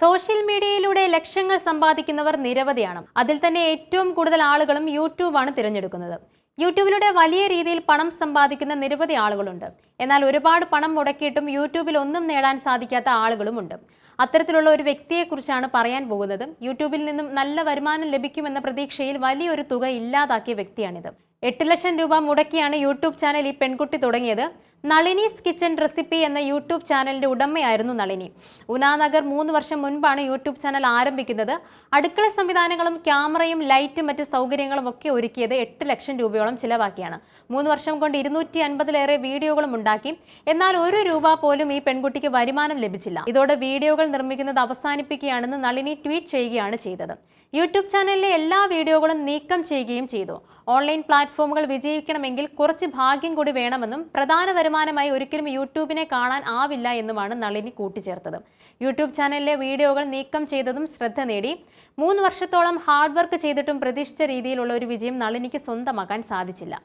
Social മീഡിയയിലൂടെ ലക്ഷങ്ങൾ സമ്പാദിക്കുന്നവർ നിരവധിയാണ്. അതിൽ തന്നെ ഏറ്റവും കൂടുതൽ ആളുകളും യൂട്യൂബാണ് തിരഞ്ഞെടുക്കുന്നത്. യൂട്യൂബിലൂടെ വലിയ രീതിയിൽ പണം സമ്പാദിക്കുന്ന നിരവധി ആളുകളുണ്ട്. എന്നാൽ ഒരുപാട് പണം മുടക്കിയിട്ടും യൂട്യൂബിൽ ഒന്നും നേടാൻ സാധിക്കാത്ത ആളുകളുമുണ്ട്. അത്തരത്തിലുള്ള ഒരു വ്യക്തിയെക്കുറിച്ചാണ് പറയാൻ പോകുന്നത്. യൂട്യൂബിൽ നിന്നും നല്ല വരുമാനം ലഭിക്കുമെന്ന പ്രതീക്ഷയിൽ വലിയൊരു തുക ഇല്ലാതാക്കിയ വ്യക്തിയാണിത്. 8 ലക്ഷം രൂപ മുടക്കിയാണ് യൂട്യൂബ് ചാനൽ ഈ പെൺകുട്ടി തുടങ്ങിയത്. നളിനീസ് കിച്ചൺ റെസിപ്പി എന്ന യൂട്യൂബ് ചാനലിന്റെ ഉടമയായിരുന്നു നളിനി. ഉനാനഗർ 3 വർഷം മുൻപാണ് യൂട്യൂബ് ചാനൽ ആരംഭിക്കുന്നത്. അടുക്കള സംവിധാനങ്ങളും ക്യാമറയും ലൈറ്റും മറ്റ് സൗകര്യങ്ങളും ഒക്കെ ഒരുക്കിയത് 8 ലക്ഷം രൂപയോളം ചിലവാക്കിയാണ്. 3 വർഷം കൊണ്ട് 250-ലേറെ വീഡിയോകളും ഉണ്ടാക്കി. എന്നാൽ 1 രൂപ പോലും ഈ പെൺകുട്ടിക്ക് വരുമാനം ലഭിച്ചില്ല. ഇതോടെ വീഡിയോകൾ നിർമ്മിക്കുന്നത് അവസാനിപ്പിക്കുകയാണെന്ന് നളിനി ട്വീറ്റ് ചെയ്യുകയാണ് ചെയ്തത്. യൂട്യൂബ് ചാനലിലെ എല്ലാ വീഡിയോകളും നീക്കം ചെയ്യുകയും ചെയ്തു. ഓൺലൈൻ പ്ലാറ്റ്ഫോമുകൾ വിജയിക്കണമെങ്കിൽ കുറച്ച് ഭാഗ്യം കൂടി വേണമെന്നും പ്രധാന വരുമാനമായി ഒരിക്കലും യൂട്യൂബിനെ കാണാൻ ആവില്ല എന്നുമാണ് നളിനി കൂട്ടിച്ചേർത്തത്. യൂട്യൂബ് ചാനലിലെ വീഡിയോകൾ നീക്കം ചെയ്തതും ശ്രദ്ധ നേടി. 3 വർഷത്തോളം ഹാർഡ് വർക്ക് ചെയ്തിട്ടും പ്രതീക്ഷിച്ച രീതിയിലുള്ള ഒരു വിജയം നളിനിക്ക് സ്വന്തമാക്കാൻ സാധിച്ചില്ല.